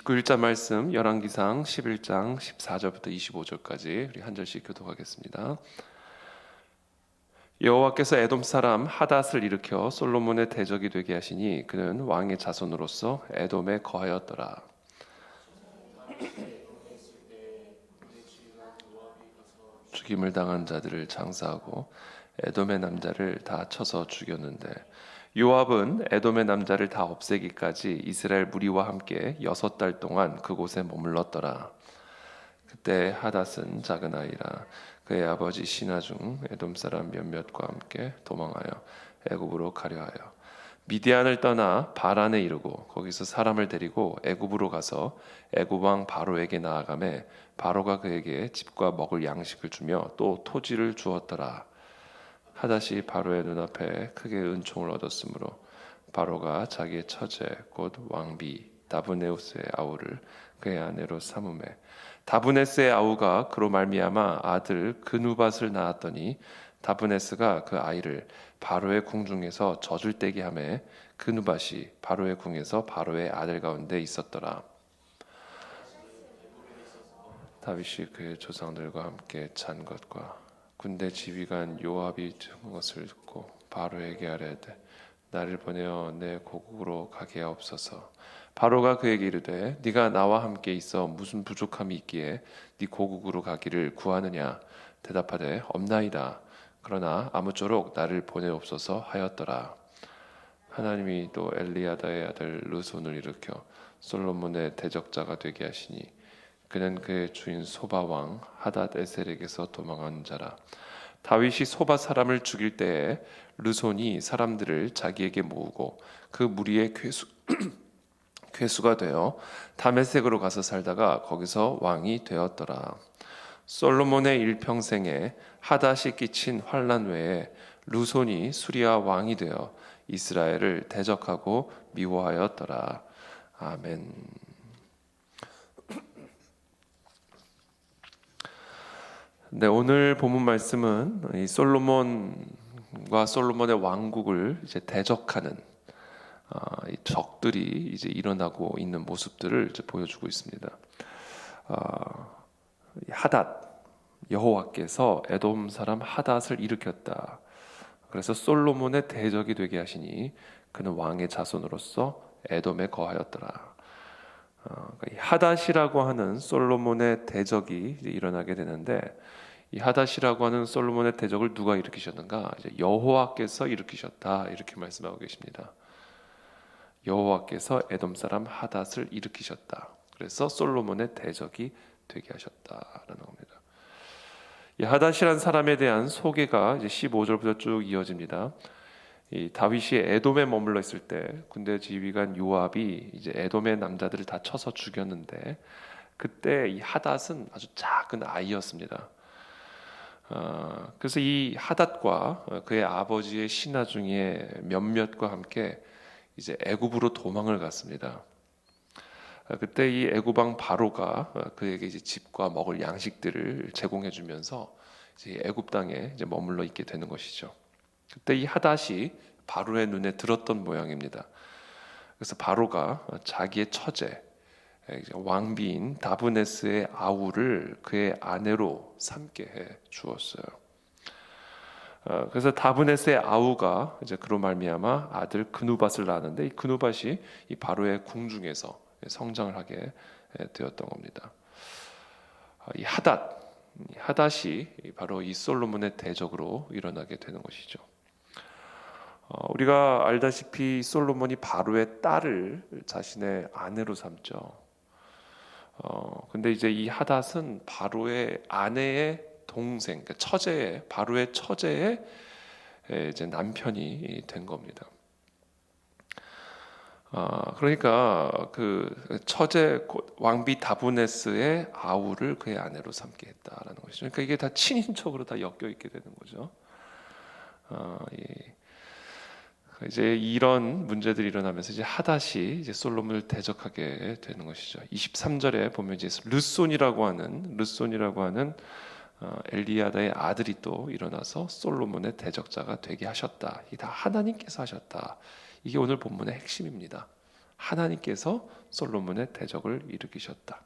29일자 말씀 열왕기상 11장 14절부터 25절까지 우리 한 절씩 교독하겠습니다. 여호와께서 에돔 사람 하닷을 일으켜 솔로몬의 대적이 되게 하시니 그는 왕의 자손으로서 에돔에 거하였더라. 죽임을 당한 자들을 장사하고 에돔의 남자를 다 쳐서 죽였는데 요압은 에돔의 남자를 다 없애기까지 이스라엘 무리와 함께 6달 동안 그곳에 머물렀더라. 그때 하닷은 작은 아이라 그의 아버지 신하 중 에돔 사람 몇몇과 함께 도망하여 애굽으로 가려 하여 미디안을 떠나 바란에 이르고 거기서 사람을 데리고 애굽으로 가서 애굽 왕 바로에게 나아가매 바로가 그에게 집과 먹을 양식을 주며 또 토지를 주었더라. 하닷이 바로의 눈앞에 크게 은총을 얻었으므로 바로가 자기의 처제 곧 왕비 다브네우스의 아우를 그의 아내로 삼음해 다브네스의 아우가 그로 말미암아 아들 그누밧을 낳았더니 다브네스가 그 아이를 바로의 궁중에서 젖을 떼게 하매 그누밧이 바로의 궁에서 바로의 아들 가운데 있었더라. 다윗이 그의 조상들과 함께 찬 것과 군대 지휘관 요압이 죽은 것을 듣고 바로에게 아뢰되 나를 보내어 내 고국으로 가게 하옵소서. 바로가 그에게 이르되 네가 나와 함께 있어 무슨 부족함이 있기에 네 고국으로 가기를 구하느냐. 대답하되 없나이다. 그러나 아무쪼록 나를 보내옵소서 하였더라. 하나님이 또 엘리야다의 아들 르손을 일으켜 솔로몬의 대적자가 되게 하시니 그는 그의 주인 소바 왕 하닷 에셀에게서 도망한 자라. 다윗이 소바 사람을 죽일 때에 르손이 사람들을 자기에게 모으고 그 무리의 괴수가 되어 다메섹으로 가서 살다가 거기서 왕이 되었더라. 솔로몬의 일평생에 하닷이 끼친 환난 외에 르손이 수리아 왕이 되어 이스라엘을 대적하고 미워하였더라. 아멘. 네, 오늘 본문 말씀은 이 솔로몬과 솔로몬의 왕국을 이제 대적하는 이 적들이 이제 일어나고 있는 모습들을 이제 보여주고 있습니다. 하닷 여호와께서 에돔 사람 하닷을 일으켰다. 그래서 솔로몬의 대적이 되게 하시니 그는 왕의 자손으로서 에돔에 거하였더라. 하닷이라고 하는 솔로몬의 대적이 이제 일어나게 되는데 이 하닷이라고 하는 솔로몬의 대적을 누가 일으키셨는가? 이제 여호와께서 일으키셨다 이렇게 말씀하고 계십니다. 여호와께서 에돔 사람 하닷을 일으키셨다. 그래서 솔로몬의 대적이 되게 하셨다라는 겁니다. 이 하닷이란 사람에 대한 소개가 이제 15절부터 쭉 이어집니다. 이 다윗이 에돔에 머물러 있을 때 군대 지휘관 요압이 이제 에돔의 남자들을 다 쳐서 죽였는데 그때 이 하닷은 아주 작은 아이였습니다. 그래서 이 하닷과 그의 아버지의 신하 중에 몇몇과 함께 이제 애굽으로 도망을 갔습니다. 그때 이 애굽 왕 바로가 그에게 이제 집과 먹을 양식들을 제공해 주면서 이제 애굽 땅에 이제 머물러 있게 되는 것이죠. 그때 이 하닷이 바로의 눈에 들었던 모양입니다. 그래서 바로가 자기의 처제 왕비인 다브네스의 아우를 그의 아내로 삼게 해 주었어요. 그래서 다브네스의 아우가 이제 그로 말미암아 아들 그누밧을 낳았는데 이 그누밧이 이 바로의 궁중에서 성장을 하게 되었던 겁니다. 이 하닷이 바로 이 솔로몬의 대적으로 일어나게 되는 것이죠. 우리가 알다시피 솔로몬이 바로의 딸을 자신의 아내로 삼죠. 근데 이제 이 하닷은 바로의 아내의 동생, 그러니까 처제의 바로의 처제의 이제 남편이 된 겁니다. 그러니까 그 처제 왕비 다브네스의 아우를 그의 아내로 삼게 했다라는 것이죠. 그러니까 이게 다 친인척으로 다 엮여 있게 되는 거죠. 이제 이런 문제들이 일어나면서 이제 하닷이 이제 솔로몬을 대적하게 되는 것이죠. 23절에 보면 이제 르손이라고 하는 엘리야다의 아들이 또 일어나서 솔로몬의 대적자가 되게 하셨다. 이게 다 하나님께서 하셨다. 이게 오늘 본문의 핵심입니다. 하나님께서 솔로몬의 대적을 일으키셨다.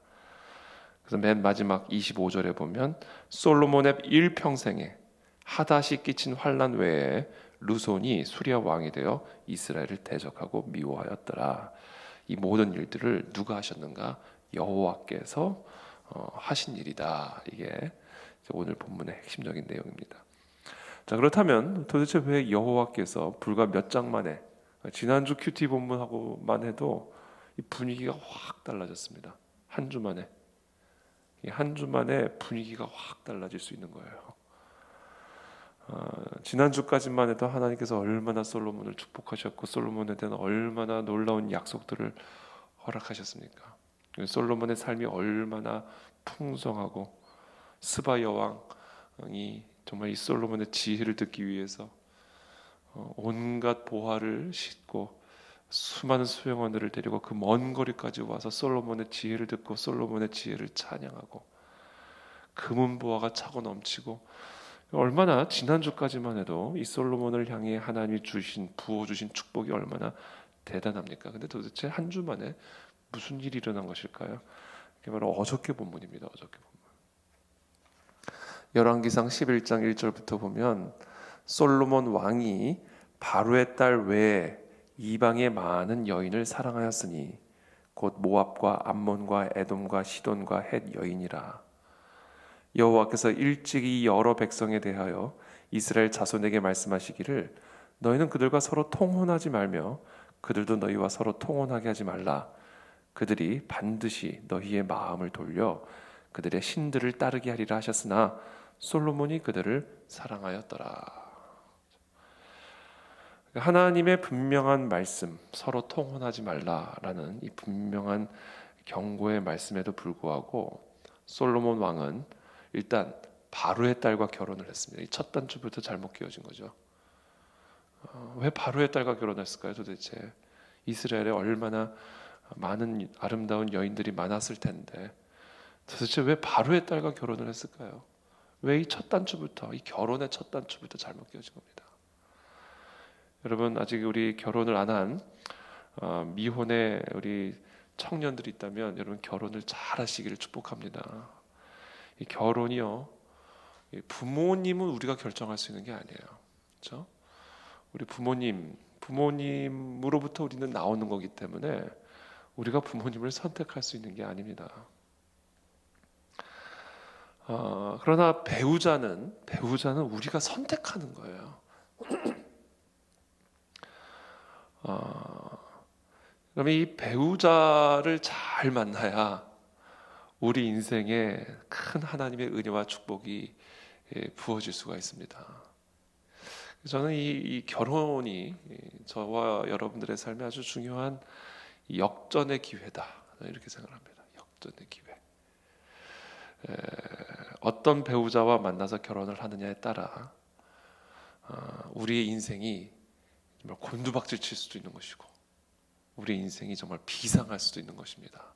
그래서 맨 마지막 25절에 보면 솔로몬의 일평생에 하닷이 끼친 환난 외에 르손이 수리아 왕이 되어 이스라엘을 대적하고 미워하였더라. 이 모든 일들을 누가 하셨는가? 여호와께서 하신 일이다. 이게 오늘 본문의 핵심적인 내용입니다. 자, 그렇다면 도대체 왜 여호와께서 불과 몇 장 만에, 지난주 큐티 본문하고만 해도 이 분위기가 확 달라졌습니다. 한 주 만에. 한 주 만에 분위기가 확 달라질 수 있는 거예요. 지난주까지만 해도 하나님께서 얼마나 솔로몬을 축복하셨고 솔로몬에 대한 얼마나 놀라운 약속들을 허락하셨습니까? 솔로몬의 삶이 얼마나 풍성하고 스바 여왕이 정말 이 솔로몬의 지혜를 듣기 위해서 온갖 보화를 싣고 수많은 수행원들을 데리고 그 먼 거리까지 와서 솔로몬의 지혜를 듣고 솔로몬의 지혜를 찬양하고 금은 보화가 차고 넘치고 얼마나 지난주까지만 해도 이 솔로몬을 향해 하나님이 부어주신 축복이 얼마나 대단합니까? 근데 도대체 한 주 만에 무슨 일이 일어난 것일까요? 그게 바로 어저께 본문입니다. 어저께 본문. 열왕기상 11장 1절부터 보면 솔로몬 왕이 바로의 딸 외에 이방의 많은 여인을 사랑하였으니 곧 모압과 암몬과 에돔과 시돈과 헷 여인이라. 여호와께서 일찍이 여러 백성에 대하여 이스라엘 자손에게 말씀하시기를 너희는 그들과 서로 통혼하지 말며 그들도 너희와 서로 통혼하게 하지 말라. 그들이 반드시 너희의 마음을 돌려 그들의 신들을 따르게 하리라 하셨으나 솔로몬이 그들을 사랑하였더라. 하나님의 분명한 말씀, 서로 통혼하지 말라라는 이 분명한 경고의 말씀에도 불구하고 솔로몬 왕은 일단 바로의 딸과 결혼을 했습니다. 이 첫 단추부터 잘못 끼워진 거죠. 왜 바로의 딸과 결혼했을까요? 도대체 이스라엘에 얼마나 많은 아름다운 여인들이 많았을 텐데 도대체 왜 바로의 딸과 결혼을 했을까요? 왜 이 첫 단추부터, 이 결혼의 첫 단추부터 잘못 끼워진 겁니다. 여러분, 아직 우리 결혼을 안 한 미혼의 우리 청년들이 있다면 여러분 결혼을 잘 하시기를 축복합니다. 이 결혼이요, 부모님은 우리가 결정할 수 있는 게 아니에요. 그렇죠? 우리 부모님으로부터 우리는 나오는 거기 때문에 우리가 부모님을 선택할 수 있는 게 아닙니다. 그러나 배우자는 우리가 선택하는 거예요. 그럼 이 배우자를 잘 만나야 우리 인생에 큰 하나님의 은혜와 축복이 부어질 수가 있습니다. 저는 이 결혼이 저와 여러분들의 삶에 아주 중요한 역전의 기회다 이렇게 생각합니다. 역전의 기회. 어떤 배우자와 만나서 결혼을 하느냐에 따라 우리의 인생이 정말 곤두박질 칠 수도 있는 것이고 우리의 인생이 정말 비상할 수도 있는 것입니다.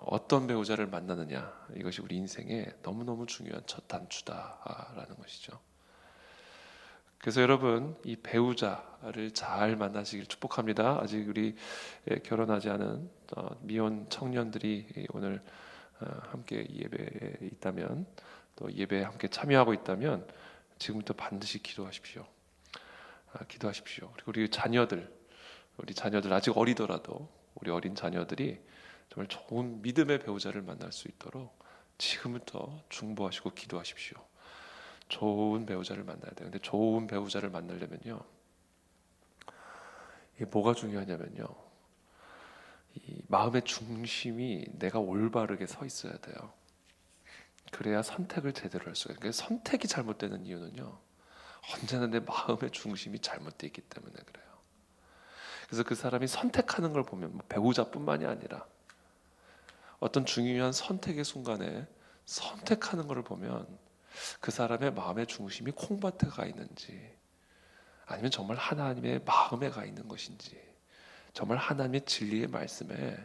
어떤 배우자를 만나느냐 이것이 우리 인생에 너무너무 중요한 첫 단추다라는 것이죠. 그래서 여러분 이 배우자를 잘 만나시길 축복합니다. 아직 우리 결혼하지 않은 미혼 청년들이 오늘 함께 예배에 있다면 또 예배에 함께 참여하고 있다면 지금부터 반드시 기도하십시오. 기도하십시오. 그리고 우리 자녀들 아직 어리더라도 우리 어린 자녀들이 정말 좋은 믿음의 배우자를 만날 수 있도록 지금부터 중보하시고 기도하십시오. 좋은 배우자를 만나야 돼요. 근데 좋은 배우자를 만나려면요, 이게 뭐가 중요하냐면요, 이 마음의 중심이 내가 올바르게 서 있어야 돼요. 그래야 선택을 제대로 할 수가 있어요. 그러니까 선택이 잘못되는 이유는요, 언제나 내 마음의 중심이 잘못되어 있기 때문에 그래요. 그래서 그 사람이 선택하는 걸 보면 배우자뿐만이 아니라 어떤 중요한 선택의 순간에 선택하는 것을 보면 그 사람의 마음의 중심이 콩밭에 가 있는지 아니면 정말 하나님의 마음에 가 있는 것인지 정말 하나님의 진리의 말씀에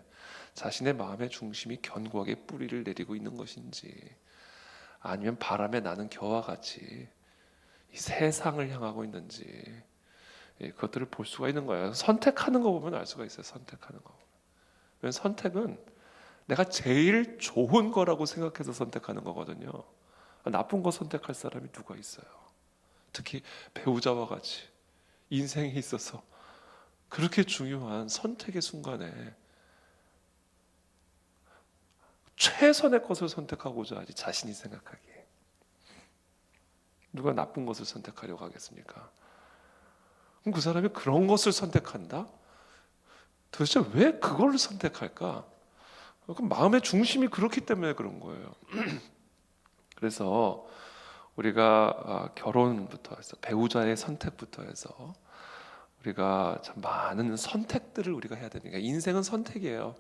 자신의 마음의 중심이 견고하게 뿌리를 내리고 있는 것인지 아니면 바람에 나는 겨와 같이 이 세상을 향하고 있는지 그것들을 볼 수가 있는 거예요. 선택하는 거 보면 알 수가 있어요. 선택하는 거. 왜냐하면 선택은 내가 제일 좋은 거라고 생각해서 선택하는 거거든요. 나쁜 거 선택할 사람이 누가 있어요? 특히 배우자와 같이 인생에 있어서 그렇게 중요한 선택의 순간에 최선의 것을 선택하고자 하지, 자신이 생각하기에. 누가 나쁜 것을 선택하려고 하겠습니까? 그럼 그 사람이 그런 것을 선택한다? 도대체 왜 그걸 선택할까? 그럼 마음의 중심이 그렇기 때문에 그런 거예요. 그래서 우리가 결혼부터 해서 배우자의 선택부터 해서 우리가 참 많은 선택들을 우리가 해야 되니까, 인생은 선택이에요.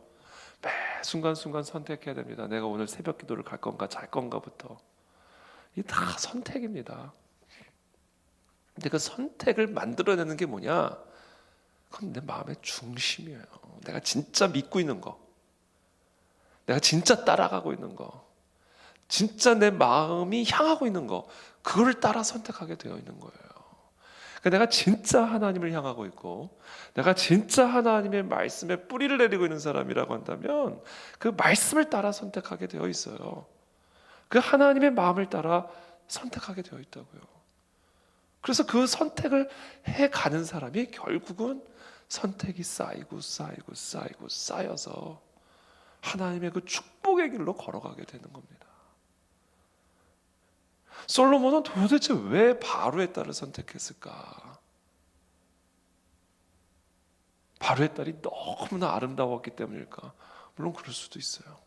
매 순간순간 선택해야 됩니다. 내가 오늘 새벽 기도를 갈 건가 잘 건가부터, 이게 다 선택입니다. 근데 그 선택을 만들어내는 게 뭐냐? 그건 내 마음의 중심이에요. 내가 진짜 믿고 있는 거, 내가 진짜 따라가고 있는 거, 진짜 내 마음이 향하고 있는 거, 그걸 따라 선택하게 되어 있는 거예요. 그러니까 내가 진짜 하나님을 향하고 있고, 내가 진짜 하나님의 말씀에 뿌리를 내리고 있는 사람이라고 한다면 그 말씀을 따라 선택하게 되어 있어요. 그 하나님의 마음을 따라 선택하게 되어 있다고요. 그래서 그 선택을 해가는 사람이 결국은 선택이 쌓이고 쌓이고 쌓이고 쌓여서 하나님의 그 축복의 길로 걸어가게 되는 겁니다. 솔로몬은 도대체 왜 바로의 딸을 선택했을까? 바로의 딸이 너무나 아름다웠기 때문일까? 물론 그럴 수도 있어요.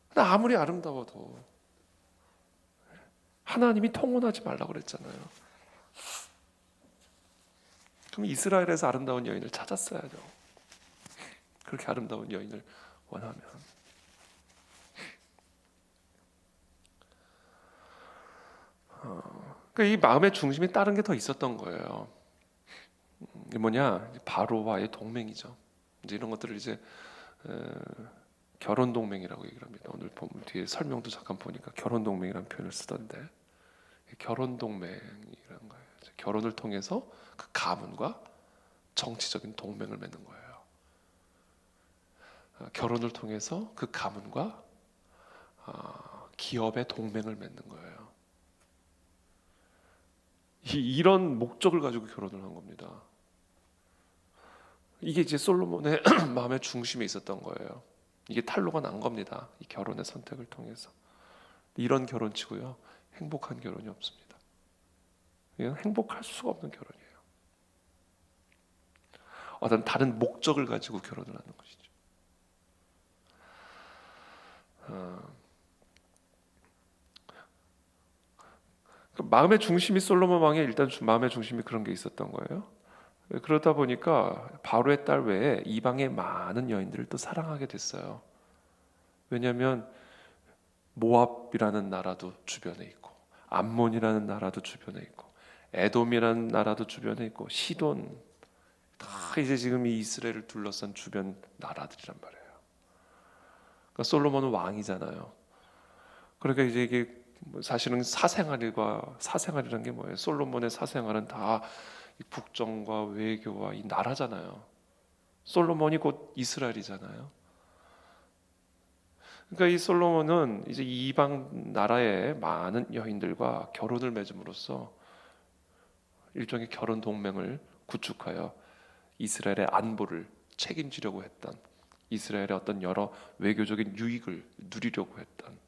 근데 아무리 아름다워도 하나님이 통혼하지 말라고 그랬잖아요. 그럼 이스라엘에서 아름다운 여인을 찾았어야죠. 그렇게 아름다운 여인을 원하면. 그러니까 이 마음의 중심이 다른 게 더 있었던 거예요. 이게 뭐냐? 바로와의 동맹이죠. 이제 이런 것들을 이제 결혼 동맹이라고 얘기를 합니다. 오늘 뒤에 설명도 잠깐 보니까 결혼 동맹이라는 표현을 쓰던데, 결혼 동맹이라는 거예요. 결혼을 통해서 그 가문과 정치적인 동맹을 맺는 거예요. 결혼을 통해서 그 가문과 기업의 동맹을 맺는 거예요. 이런 목적을 가지고 결혼을 한 겁니다. 이게 이제 솔로몬의 마음의 중심에 있었던 거예요. 이게 탄로가 난 겁니다. 이 결혼의 선택을 통해서. 이런 결혼치고요, 행복한 결혼이 없습니다. 이건 행복할 수가 없는 결혼이에요. 어떤 다른 목적을 가지고 결혼을 하는 것이죠. 마음의 중심이, 솔로몬 왕의 일단 마음의 중심이 그런 게 있었던 거예요. 그러다 보니까 바로의 딸 외에 이방의 많은 여인들을 또 사랑하게 됐어요. 왜냐하면 모압이라는 나라도 주변에 있고, 암몬이라는 나라도 주변에 있고, 에돔이라는 나라도 주변에 있고, 시돈, 다 이제 지금 이 이스라엘을 둘러싼 주변 나라들이란 말이에요. 그러니까 솔로몬은 왕이잖아요. 그러니까 이제 이게 사실은 사생활이라는 게 뭐예요? 솔로몬의 사생활은 다 국정과 외교와 이 나라잖아요. 솔로몬이 곧 이스라엘이잖아요. 그러니까 이 솔로몬은 이제 이방 나라의 많은 여인들과 결혼을 맺음으로써 일종의 결혼 동맹을 구축하여 이스라엘의 안보를 책임지려고 했던, 이스라엘의 어떤 여러 외교적인 유익을 누리려고 했던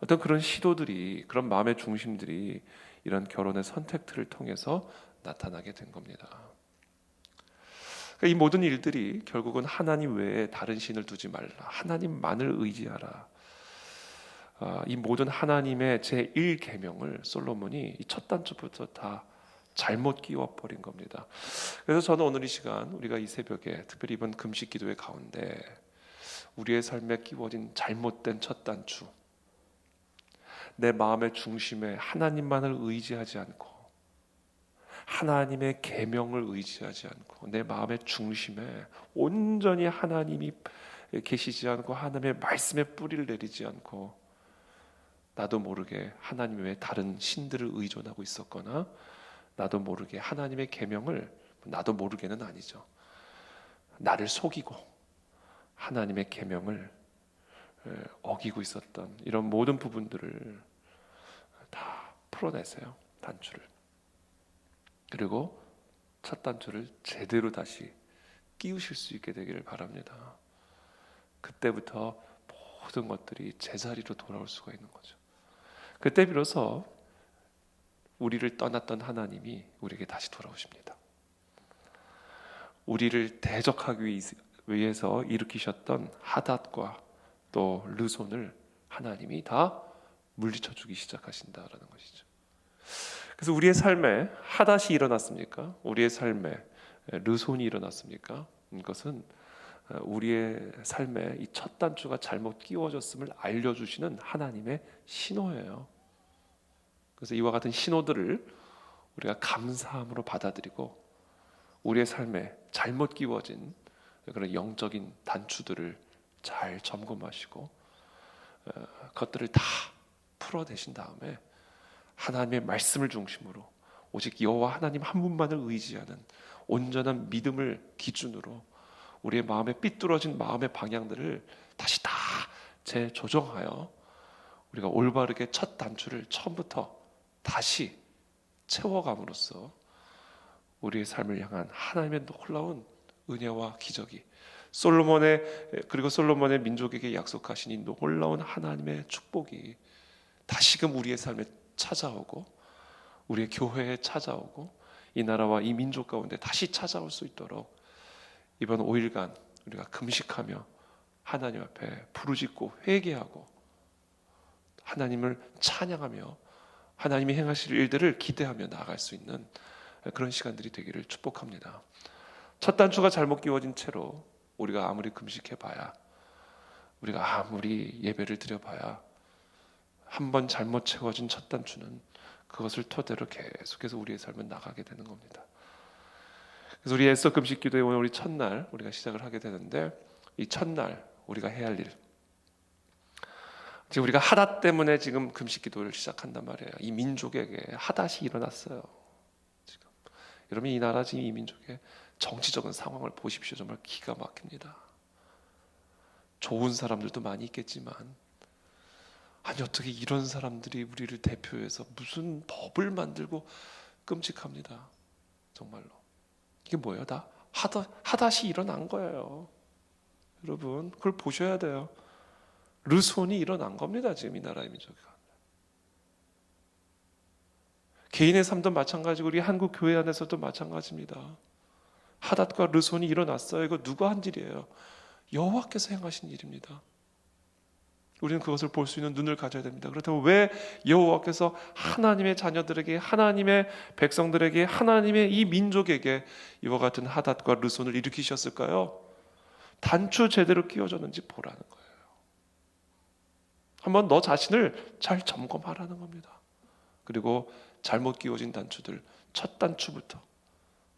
어떤 그런 시도들이, 그런 마음의 중심들이 이런 결혼의 선택들을 통해서 나타나게 된 겁니다. 그러니까 이 모든 일들이 결국은 하나님 외에 다른 신을 두지 말라, 하나님만을 의지하라, 이 모든 하나님의 제1계명을 솔로몬이 첫 단추부터 다 잘못 끼워버린 겁니다. 그래서 저는 오늘 이 시간, 우리가 이 새벽에 특별히 이번 금식 기도의 가운데 우리의 삶에 끼워진 잘못된 첫 단추, 내 마음의 중심에 하나님만을 의지하지 않고, 하나님의 계명을 의지하지 않고, 내 마음의 중심에 온전히 하나님이 계시지 않고, 하나님의 말씀에 뿌리를 내리지 않고, 나도 모르게 하나님 외에 다른 신들을 의존하고 있었거나, 나도 모르게 하나님의 계명을, 나도 모르게는 아니죠, 나를 속이고 하나님의 계명을 어기고 있었던 이런 모든 부분들을 다 풀어내세요, 단추를. 그리고 첫 단추를 제대로 다시 끼우실 수 있게 되기를 바랍니다. 그때부터 모든 것들이 제자리로 돌아올 수가 있는 거죠. 그때 비로소 우리를 떠났던 하나님이 우리에게 다시 돌아오십니다. 우리를 대적하기 위해서 일으키셨던 하닷과 또 르손을 하나님이 다 물리쳐 주기 시작하신다라는 것이죠. 그래서 우리의 삶에 하닷이 일어났습니까? 우리의 삶에 르손이 일어났습니까? 이것은 우리의 삶에 이 첫 단추가 잘못 끼워졌음을 알려주시는 하나님의 신호예요. 그래서 이와 같은 신호들을 우리가 감사함으로 받아들이고 우리의 삶에 잘못 끼워진 그런 영적인 단추들을 잘 점검하시고 그것들을 다 풀어내신 다음에 하나님의 말씀을 중심으로 오직 여호와 하나님 한 분만을 의지하는 온전한 믿음을 기준으로 우리의 마음에 삐뚤어진 마음의 방향들을 다시 다 재조정하여 우리가 올바르게 첫 단추를 처음부터 다시 채워감으로써 우리의 삶을 향한 하나님의 놀라운 은혜와 기적이 그리고 솔로몬의 민족에게 약속하신 이 놀라운 하나님의 축복이 다시금 우리의 삶에 찾아오고 우리의 교회에 찾아오고 이 나라와 이 민족 가운데 다시 찾아올 수 있도록 이번 5일간 우리가 금식하며 하나님 앞에 부르짖고 회개하고 하나님을 찬양하며 하나님이 행하실 일들을 기대하며 나아갈 수 있는 그런 시간들이 되기를 축복합니다. 첫 단추가 잘못 끼워진 채로 우리가 아무리 금식해봐야, 우리가 아무리 예배를 드려봐야 한 번 잘못 채워진 첫 단추는 그것을 토대로 계속해서 우리의 삶은 나가게 되는 겁니다. 그래서 우리 애써 금식 기도회 오늘 우리 첫날 우리가 시작을 하게 되는데, 이 첫날 우리가 해야 할 일, 지금 우리가 하닷 때문에 지금 금식 기도를 시작한단 말이에요. 이 민족에게 하닷이 일어났어요. 지금 여러분, 이 나라 지금 이 민족의 정치적인 상황을 보십시오. 정말 기가 막힙니다. 좋은 사람들도 많이 있겠지만, 아니 어떻게 이런 사람들이 우리를 대표해서 무슨 법을 만들고, 끔찍합니다. 정말로. 이게 뭐예요? 다 하닷이 일어난 거예요. 여러분, 그걸 보셔야 돼요. 르손이 일어난 겁니다. 지금 이 나라의 민족이. 개인의 삶도 마찬가지고 우리 한국 교회 안에서도 마찬가지입니다. 하닷과 르손이 일어났어요. 이거 누가 한 일이에요? 여호와께서 행하신 일입니다. 우리는 그것을 볼 수 있는 눈을 가져야 됩니다. 그렇다면 왜 여호와께서 하나님의 자녀들에게, 하나님의 백성들에게, 하나님의 이 민족에게 이와 같은 하닷과 르손을 일으키셨을까요? 단추 제대로 끼워졌는지 보라는 거예요. 한번 너 자신을 잘 점검하라는 겁니다. 그리고 잘못 끼워진 단추들, 첫 단추부터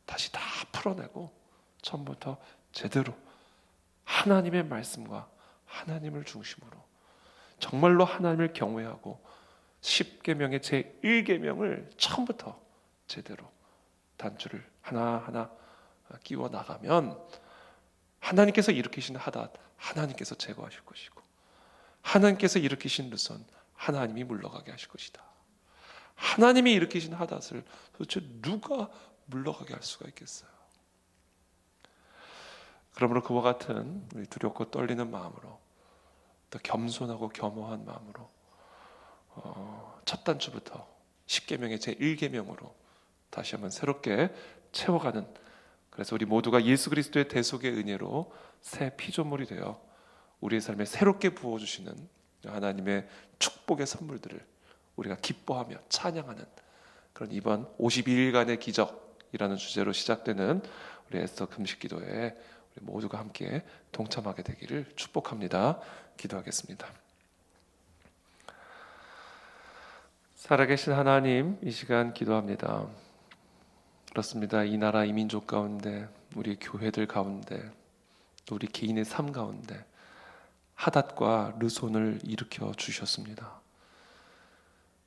다시 다 풀어내고 처음부터 제대로 하나님의 말씀과 하나님을 중심으로 정말로 하나님을 경외하고 10계명의 제1계명을 처음부터 제대로 단추를 하나하나 끼워 나가면 하나님께서 일으키신 하닷, 하나님께서 제거하실 것이고, 하나님께서 일으키신 르손, 하나님이 물러가게 하실 것이다. 하나님이 일으키신 하닷을 도대체 누가 물러가게 할 수가 있겠어요? 그러므로 그와 같은 우리 두렵고 떨리는 마음으로, 또 겸손하고 겸허한 마음으로 첫 단추부터 10계명의 제1계명으로 다시 한번 새롭게 채워가는, 그래서 우리 모두가 예수 그리스도의 대속의 은혜로 새 피조물이 되어 우리의 삶에 새롭게 부어주시는 하나님의 축복의 선물들을 우리가 기뻐하며 찬양하는 그런 이번 52일간의 기적이라는 주제로 시작되는 우리 에스더 금식 기도에 우리 모두가 함께 동참하게 되기를 축복합니다. 기도하겠습니다. 살아계신 하나님, 이 시간 기도합니다. 그렇습니다. 이 나라, 이 민족 가운데, 우리 교회들 가운데, 또 우리 개인의 삶 가운데 하닷과 르손을 일으켜 주셨습니다.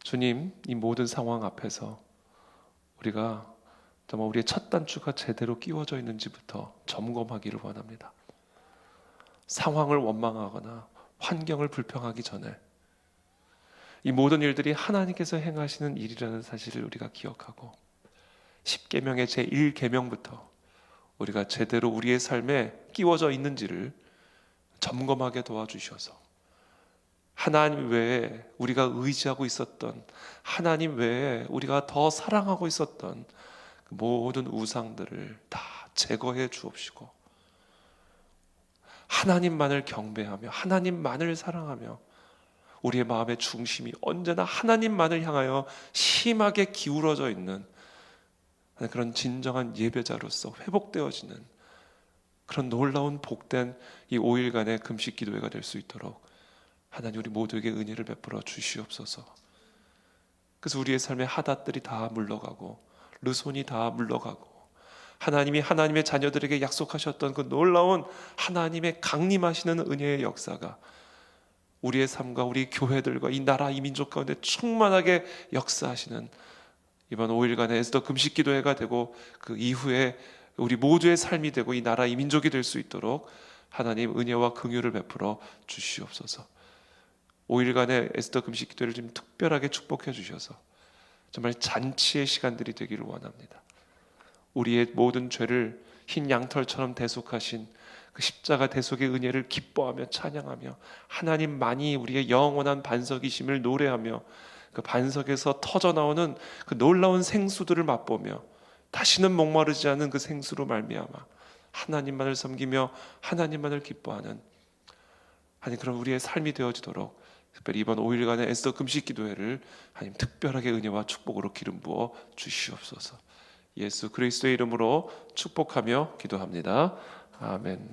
주님, 이 모든 상황 앞에서 우리가 정말 우리의 첫 단추가 제대로 끼워져 있는지부터 점검하기를 원합니다. 상황을 원망하거나 환경을 불평하기 전에 이 모든 일들이 하나님께서 행하시는 일이라는 사실을 우리가 기억하고 10계명의 제1계명부터 우리가 제대로 우리의 삶에 끼워져 있는지를 점검하게 도와주셔서 하나님 외에 우리가 의지하고 있었던, 하나님 외에 우리가 더 사랑하고 있었던 그 모든 우상들을 다 제거해 주옵시고 하나님만을 경배하며 하나님만을 사랑하며 우리의 마음의 중심이 언제나 하나님만을 향하여 심하게 기울어져 있는 그런 진정한 예배자로서 회복되어지는 그런 놀라운 복된 이 5일간의 금식 기도회가 될 수 있도록 하나님 우리 모두에게 은혜를 베풀어 주시옵소서. 그래서 우리의 삶의 하닷들이 다 물러가고 르손이 다 물러가고 하나님이 하나님의 자녀들에게 약속하셨던 그 놀라운 하나님의 강림하시는 은혜의 역사가 우리의 삶과 우리 교회들과 이 나라 이 민족 가운데 충만하게 역사하시는 이번 5일간의 에스더 금식 기도회가 되고 그 이후에 우리 모두의 삶이 되고 이 나라 이 민족이 될 수 있도록 하나님 은혜와 긍휼을 베풀어 주시옵소서. 5일간의 에스더 금식 기도를 좀 특별하게 축복해 주셔서 정말 잔치의 시간들이 되기를 원합니다. 우리의 모든 죄를 흰 양털처럼 대속하신 그 십자가 대속의 은혜를 기뻐하며 찬양하며 하나님만이 우리의 영원한 반석이심을 노래하며 그 반석에서 터져나오는 그 놀라운 생수들을 맛보며 다시는 목마르지 않은 그 생수로 말미암아 하나님만을 섬기며 하나님만을 기뻐하는 하나님 그런 우리의 삶이 되어지도록 특별히 이번 5일간의 에스더 금식 기도회를 하나님 특별하게 은혜와 축복으로 기름 부어 주시옵소서. 예수 그리스도의 이름으로 축복하며 기도합니다. 아멘.